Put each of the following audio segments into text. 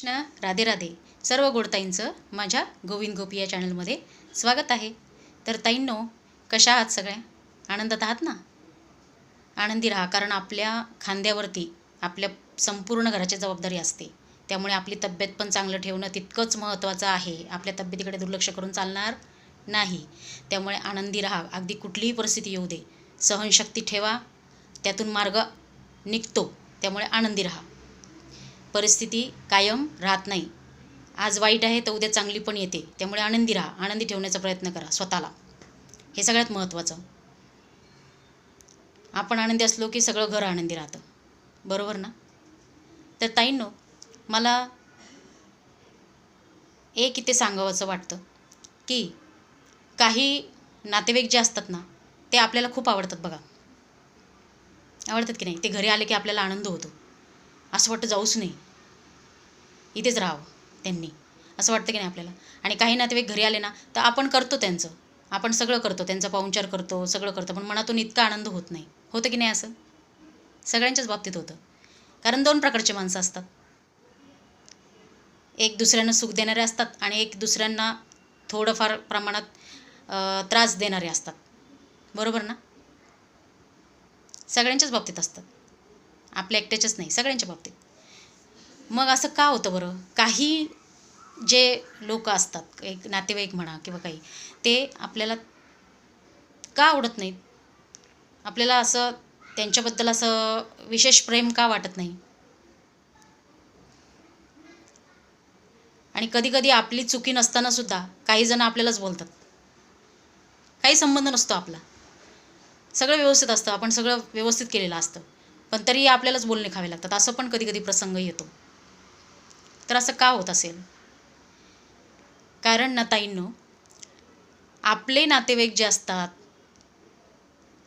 कृष्ण, राधे राधे. सर्व गोडताईंचं माझ्या गोविंद गोपी या चॅनलमध्ये स्वागत आहे. तर ताईंनो, कशा आहात सगळ्या? आनंदात आहात ना? आनंदी राहा, कारण आपल्या खांद्यावरती आपल्या संपूर्ण घराची जबाबदारी असते. त्यामुळे आपली तब्येत पण चांगलं ठेवणं तितकंच महत्त्वाचं आहे. आपल्या तब्येतीकडे दुर्लक्ष करून चालणार नाही. त्यामुळे आनंदी राहा, अगदी कुठलीही परिस्थिती येऊ दे. सहनशक्ती ठेवा, त्यातून मार्ग निघतो. त्यामुळे आनंदी राहा. परिस्थिती कायम राहत नाही. आज वाईट आहे तर उद्या चांगली पण येते. त्यामुळे आनंदी राहा, आनंदी ठेवण्याचा प्रयत्न करा स्वतःला. हे सगळ्यात महत्त्वाचं. आपण आनंदी असलो की सगळं घर आनंदी राहतं, बरोबर ना? तर ताईंनो, मला एक इथे सांगावंसं वाटतं की काही नातेवाईक जे असतात ना, ते आपल्याला खूप आवडतात बघा. आवडतात की नाही? ते घरी आले की आपल्याला आनंद होतो. असं वाटतं जाऊच नाही, इथेच राहावं त्यांनी, असं वाटतं की नाही आपल्याला? आणि काही नातेवाईक घरी आले ना, तर आपण करतो त्यांचं, आपण सगळं करतो, त्यांचा पाहुणचार करतो, सगळं करतो, पण मनातून इतका आनंद होत नाही. होतं की नाही असं? सगळ्यांच्याच बाबतीत होतं. कारण दोन प्रकारचे माणसं असतात. एक दुसऱ्यांना सुख देणारे असतात आणि एक दुसऱ्यांना थोडंफार प्रमाणात त्रास देणारे असतात, बरोबर ना? सगळ्यांच्याच बाबतीत असतात, आपल्या एकट्याच्याच नाही, सगळ्यांच्या बाबतीत. मग असं का होतं बरं? काही जे लोक असतात, एक नातेवाईक म्हणा किंवा काही, ते आपल्याला का आवडत नाहीत? आपल्याला असं त्यांच्याबद्दल असं विशेष प्रेम का वाटत नाही? आणि कधीकधी आपली चुकी नसताना सुद्धा काही जण आपल्यालाच बोलतात. काही संबंध नसतो आपला, सगळं व्यवस्थित असतं, आपण सगळं व्यवस्थित केलेलं असतं, पण तरीही आपल्यालाच बोलणे खावे लागतात. असं पण कधीकधी प्रसंग येतो. तर असं का होत असेल? कारण ना ताईंनो, आपले नातेवाईक जे असतात,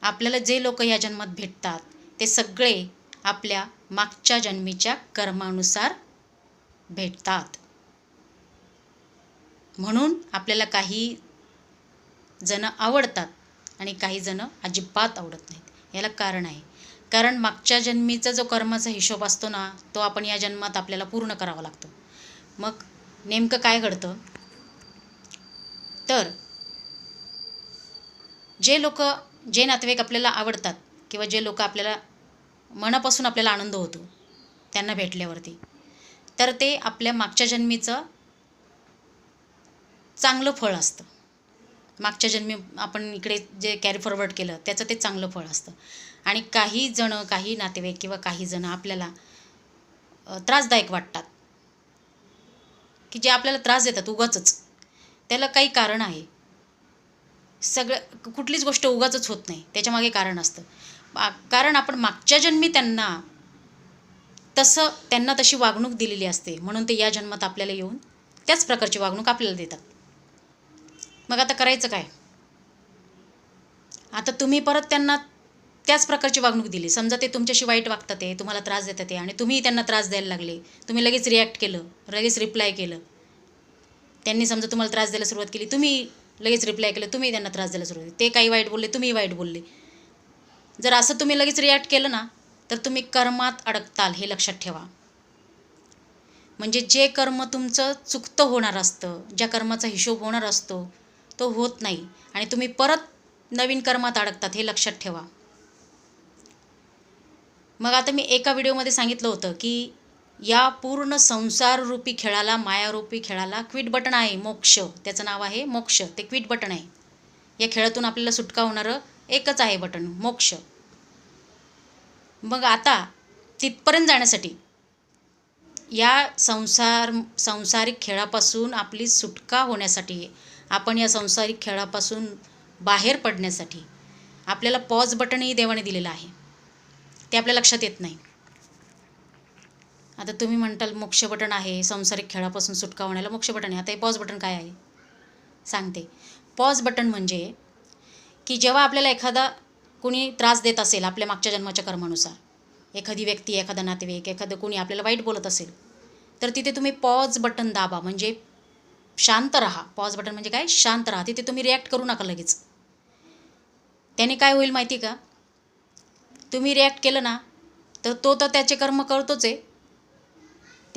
आपल्याला जे लोक या जन्मात भेटतात, ते सगळे आपल्या मागच्या जन्मीच्या कर्मानुसार भेटतात. म्हणून आपल्याला काही जण आवडतात आणि काही जण अजिबात आवडत नाहीत. याला कारण आहे. कारण मागच्या जन्मीचा जो कर्माचा हिशोब असतो ना, तो आपण या जन्मात आपल्याला पूर्ण करावा लागतो. मग नेमकं काय घडतं? तर जे नातेवाईक आपल्याला आवडतात किंवा जे लोक आपल्याला मनापासून आपल्याला आनंद होतो त्यांना भेटल्यावरती, तर ते आपल्या मागच्या जन्मीचं चांगलं फळ असतं. मागच्या जन्मी आपण इकडे जे कॅरी फॉरवर्ड केलं त्याचं ते चांगलं फळ असतं. आणि काही जणं, काही नातेवाईक किंवा काही जणं आपल्याला त्रासदायक वाटतात, की जे आपल्याला त्रास देतात उगाचच. त्याला काही कारण आहे. कुठलीच गोष्ट उगाचच होत नाही, त्याच्यामागे कारण असतं. कारण आपण मागच्या जन्मी त्यांना तशी वागणूक दिलेली असते, म्हणून ते या जन्मात आपल्याला येऊन त्याच प्रकारची वागणूक आपल्याला देतात. मग आता करायचं काय? आता तुम्ही परत त्यांना त्याच प्रकारची वागणूक दिली. समजा ते तुमच्याशी वाईट वागतात, ते तुम्हाला त्रास देतात ते, आणि तुम्ही त्यांना त्रास द्यायला लागले. तुम्ही लगेच रिॲक्ट केलं, लगेच रिप्लाय केलं. त्यांनी समजा तुम्हाला त्रास द्यायला सुरुवात केली, तुम्ही लगेच रिप्लाय केलं, तुम्ही त्यांना त्रास द्यायला सुरुवात केली. ते काही वाईट बोलले, तुम्ही वाईट बोलले. जर असं तुम्ही लगेच रिॲक्ट केलं ना, तर तुम्ही कर्मात अडकताल, हे लक्षात ठेवा. म्हणजे जे कर्म तुमचं चुकतं होणार असतं, ज्या कर्माचा हिशोब होणार असतो, तो होत नाही आणि तुम्ही परत नवीन कर्मात अडकतात, हे लक्षात ठेवा. मग आता मी एका व्हिडिओमध्ये सांगितलं होतं की या पूर्ण संसाररूपी खेळाला, मायारूपी खेळाला क्विट बटन आहे, मोक्ष. त्याचं नाव आहे मोक्ष. ते क्विट बटन आहे. या खेळातून आपल्याला सुटका होणारं एकच आहे बटन, मोक्ष. मग आता तिथपर्यंत जाण्यासाठी, या संसारिक खेळापासून आपली सुटका होण्यासाठी, आपण या संसारिक खेळापासून बाहेर पडण्यासाठी आपल्याला पॉज बटनही देवाने दिलेलं आहे. ते आपल्या लक्षात येत नाही. आता तुम्ही म्हणताल मोक्ष बटन आहे, संसारिक खेळापासून सुटका होण्याला मोक्ष बटन आहे. आता हे पॉज बटन काय आहे सांगते. पॉज बटन म्हणजे की जेव्हा आपल्याला एखादा कोणी त्रास देत असेल आपल्या मागच्या जन्माच्या कर्मानुसार, एखादी व्यक्ती, एखादा नातेवाईक, एखादं कोणी आपल्याला वाईट बोलत असेल, तर तिथे तुम्ही पॉज बटन दाबा. म्हणजे शांत राहा. पॉज बटन म्हणजे काय? शांत राहा. तिथे तुम्ही रिॲक्ट करू नका लगेच. त्याने काय होईल माहिती का? तुम्ही रिॲक्ट केलं ना, तर त्याचे कर्म करतोच आहे.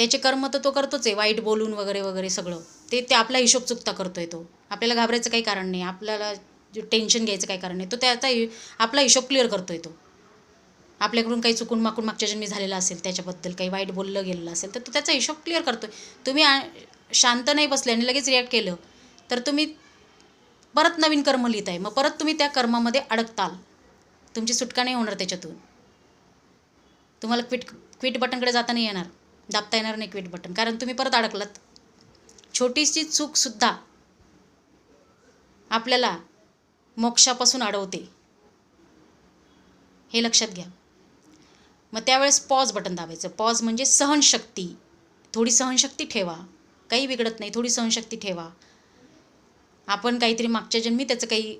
त्याचे कर्म तर तो करतोच आहे, वाईट बोलून वगैरे वगैरे सगळं. ते आपला हिशोब चुकता करतोय तो. आपल्याला घाबरायचं काही कारण नाही, आपल्याला टेन्शन घ्यायचं काही कारण नाही. तो त्याचा आपला हिशोब क्लिअर करतोय तो. आपल्याकडून काही चुकून माकून मागच्या जन्मी झालेला असेल, त्याच्याबद्दल काही वाईट बोललं गेलेलं असेल, तर तो त्याचा हिशोब क्लिअर करतोय. तुम्ही शांत नाही बसले आणि लगेच रिॲक्ट केलं तर तुम्ही परत नवीन कर्म लिहिताय. मग परत तुम्ही त्या कर्मामध्ये अडकताल. तुमची सुटका नाही होणार त्याच्यातून. तुम्हाला क्विट बटनकडे जाता नाही येणार, दाबता येणार नाही क्विट बटन, कारण तुम्ही परत अडकलात. छोटीशी चूकसुद्धा आपल्याला मोक्षापासून अडवते, हे लक्षात घ्या. मग त्यावेळेस पॉज बटन दाबायचं. पॉज म्हणजे सहनशक्ती. थोडी सहनशक्ती ठेवा, काही बिघडत नाही, थोडी सहनशक्ती ठेवा. आपण काहीतरी मागच्या जन्मी त्याचं काही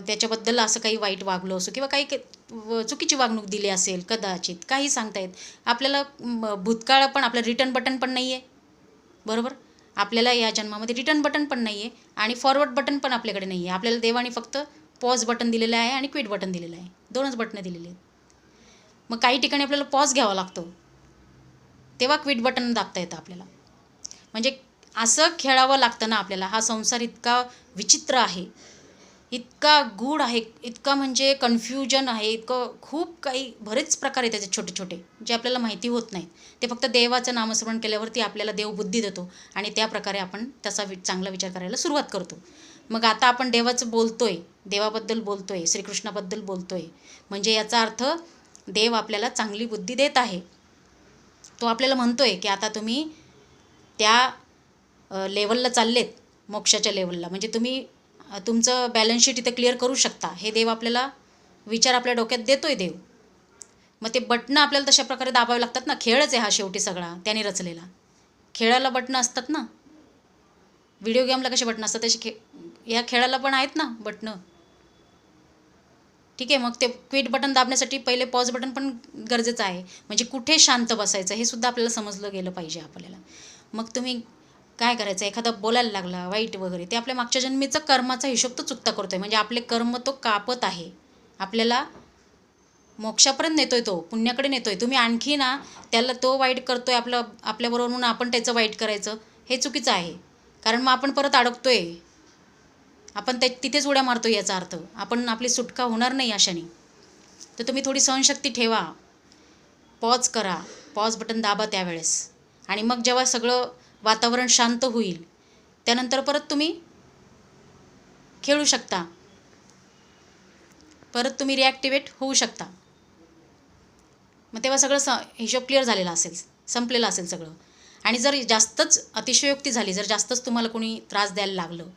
त्याच्याबद्दल असं काही वाईट वागलो असो किंवा काही चुकीची वागणूक दिली असेल कदाचित, काही सांगता येत. आपल्याला भूतकाळ पण, आपलं रिटर्न बटन पण नाही आहे, बरोबर. आपल्याला या जन्मामध्ये रिटर्न बटन पण नाही आहे आणि फॉरवर्ड बटन पण आपल्याकडे नाही आहे. आपल्याला देवाने फक्त पॉज बटन दिलेलं आहे आणि क्विट बटन दिलेलं आहे, 2च बटनं दिलेली आहेत. मग काही ठिकाणी आपल्याला पॉज घ्यावा लागतो, तेव्हा क्विट बटन दाबता येतं आपल्याला. म्हणजे असं खेळावं लागतं ना आपल्याला. हा संसार इतका विचित्र आहे, इतका गूढ आहे, इतका म्हणजे कन्फ्युजन आहे, इतकं खूप काही बरेच प्रकार आहेत त्याचे छोटे छोटे, जे आपल्याला माहिती होत नाहीत. ते फक्त देवाचं नामस्मरण केल्यावरती आपल्याला देव बुद्धी देतो आणि त्या प्रकारे आपण त्याचा चांगला विचार करायला सुरुवात करतो. मग आता आपण देवाचं बोलतोय, देवाबद्दल बोलतोय, श्रीकृष्णाबद्दल बोलतोय, म्हणजे याचा अर्थ देव आपल्याला चांगली बुद्धी देत आहे. तो आपल्याला म्हणतोय की आता तुम्ही त्या लेवलला चाललेत, मोक्षाच्या लेवलला, म्हणजे तुम्ही तुमचं बॅलन्स शीट इथं क्लिअर करू शकता. हे देव आपल्याला विचार आपल्या डोक्यात देतोय देव. मग ते बटणं आपल्याला तशा प्रकारे दाबावे लागतात ना. खेळच आहे हा शेवटी सगळा त्याने रचलेला. खेळाला बटणं असतात ना, व्हिडिओ गेमला कसे बटणं असतात तसे या खेळाला पण आहेत ना बटणं. ठीक आहे. मग ते क्विट बटन दाबण्यासाठी पहिले पॉज बटन पण गरजेचं आहे. म्हणजे कुठे शांत बसायचं हे सुद्धा आपल्याला समजलं गेलं पाहिजे आपल्याला. मग तुम्ही काय करायचं, एखादा बोलायला लागला वाईट वगैरे, ते आपल्या मागच्या जन्मीचा कर्माचा हिशोब तो चुकता करतोय. म्हणजे आपले कर्म तो कापत आहे, आपल्याला मोक्षापर्यंत नेतोय, तो पुण्याकडे नेतोय. तुम्ही आणखी ना त्याला, तो वाईट करतोय आपल्याबरोबर म्हणून आपण त्याचं वाईट करायचं, हे चुकीचं आहे. कारण मग आपण परत अडकतोय, आपण तिथेच उड्या मारतो. याचा अर्थ आपण, आपली सुटका होणार नाही अशाने. तर तुम्ही थोडी सहनशक्ती ठेवा, पॉज करा, पॉज बटन दाबा त्यावेळेस. आणि मग जेव्हा सगळं वातावरण शांत होईल त्यानंतर परत तुम्ही खेळू शकता, परत तुम्ही रिॲक्टिवेट होऊ शकता. मग तेव्हा सगळं हिशोब क्लिअर झालेला असेल, संपलेलं असेल सगळं. आणि जर जास्तच अतिशयोक्ती झाली, जर जास्तच तुम्हाला कोणी त्रास द्यायला लागलं,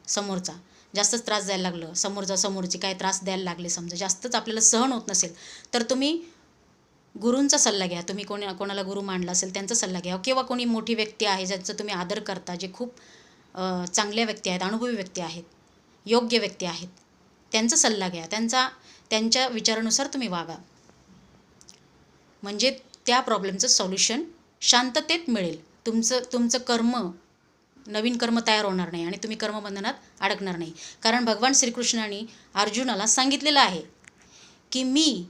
समोरचा जास्तच त्रास द्यायला लागलं, समोरची काय त्रास द्यायला लागले, समजा जास्तच आपल्याला सहन होत नसेल, तर तुम्ही गुरूंचा सल्ला घ्या. तुम्ही कोणाला गुरु मानला असेल त्यांचा सल्ला घ्या, किंवा कोणी मोठी व्यक्ती आहे ज्यांचं तुम्ही आदर करता, जे खूप चांगल्या व्यक्ती आहेत, अनुभवी व्यक्ती आहेत, योग्य व्यक्ती आहेत, त्यांचा सल्ला घ्या. त्यांच्या विचारानुसार तुम्ही वागा. म्हणजे त्या प्रॉब्लेमचं सॉल्युशन शांततेत मिळेल. तुमचं नवीन कर्म तयार होणार नाही आणि तुम्ही कर्मबंधनात अडकणार नाही. कारण भगवान श्रीकृष्णाने अर्जुनाला सांगितलेलं आहे की मी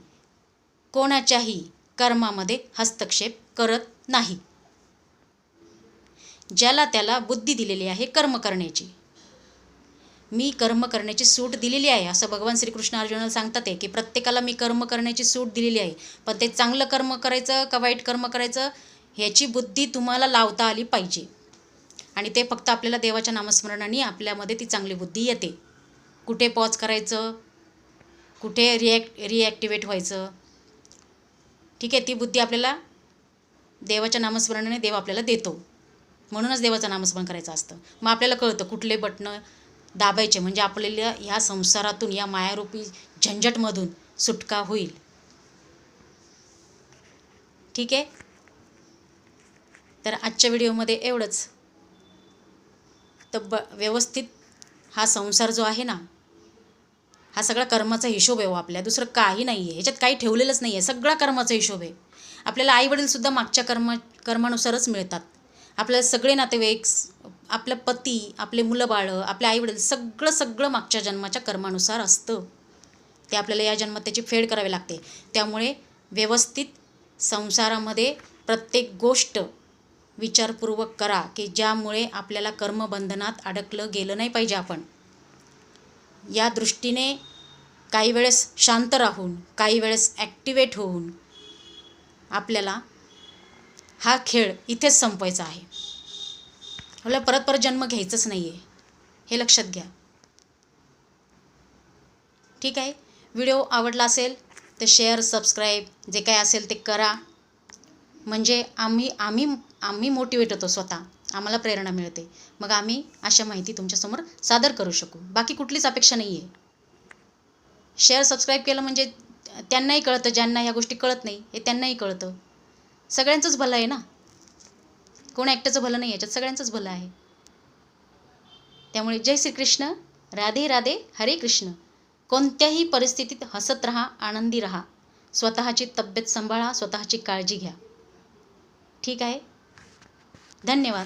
कोणाच्याही कर्मामध्ये हस्तक्षेप करत नाही. ज्याला त्याला बुद्धी दिलेली आहे कर्म करण्याची, मी कर्म करण्याची सूट दिलेली आहे, असं भगवान श्रीकृष्ण अर्जुनाला सांगतात आहे की प्रत्येकाला मी कर्म करण्याची सूट दिलेली आहे. पण ते चांगलं कर्म करायचं का वाईट कर्म करायचं ह्याची बुद्धी तुम्हाला लावता आली पाहिजे. आणि ते फक्त आपल्याला देवाच्या नामस्मरणाने आपल्यामध्ये ती चांगली बुद्धी येते. कुठे पॉज करायचं, कुठे रिॲक्टिवेट व्हायचं, ठीक आहे, ती बुद्धी आपल्याला देवाच्या नामस्मरणाने देव आपल्याला देतो. म्हणूनच देवाचं नामस्मरण करायचं असतं. मग आपल्याला कळतं कुठले बटणं दाबायचे, म्हणजे आपल्याला ह्या संसारातून, या मायारूपी झंझटमधून सुटका होईल. ठीक आहे. तर आजच्या व्हिडिओमध्ये एवढंच. तर व्यवस्थित हा संसार जो आहे ना, हा सगळा कर्माचा हिशोब आहे आपल्या, दुसरं काही नाही आहे ह्याच्यात, काही ठेवलेलंच नाही आहे, सगळा कर्माचा हिशोब आहे. आपल्याला आईवडीलसुद्धा मागच्या कर्मानुसारच मिळतात. आपल्याला सगळे नातेवाईक, आपलं पती, आपले मुलं बाळं, आपले आईवडील, सगळं मागच्या जन्माच्या कर्मानुसार असतं. ते आपल्याला या जन्मात त्याची फेड करावी लागते. त्यामुळे व्यवस्थित संसारामध्ये प्रत्येक गोष्ट विचारपूर्वक करा की ज्यामुळे आपल्याला कर्मबंधनात अडकलं गेलं नाही पाहिजे. आपण या दृष्टीने काही वेळेस शांत राहून, काही वेळेस ॲक्टिवेट होऊन आपल्याला हा खेळ इथेच संपवायचा आहे. आपल्याला परत परत जन्म घ्यायचंच नाही आहे, हे लक्षात घ्या. ठीक आहे. व्हिडिओ आवडला असेल तर शेअर, सबस्क्राईब जे काय असेल ते करा. म्हणजे आम्ही मोटिवेट होतो, स्वतः आम्हाला प्रेरणा मिळते. मग आम्ही अशा माहिती तुमच्यासमोर सादर करू शकू. बाकी कुठलीच अपेक्षा नाही आहे. शेअर, सबस्क्राईब केलं म्हणजे त्यांनाही कळतं, ज्यांना ह्या गोष्टी कळत नाही हे त्यांनाही कळतं. सगळ्यांचंच भलं आहे ना, कोण एकट्याचं भलं नाही, याच्यात सगळ्यांचंच भलं आहे. त्यामुळे जय श्रीकृष्ण, राधे राधे, हरे कृष्ण. कोणत्याही परिस्थितीत हसत राहा, आनंदी राहा, स्वतःची तब्येत सांभाळा, स्वतःची काळजी घ्या. ठीक आहे. धन्यवाद.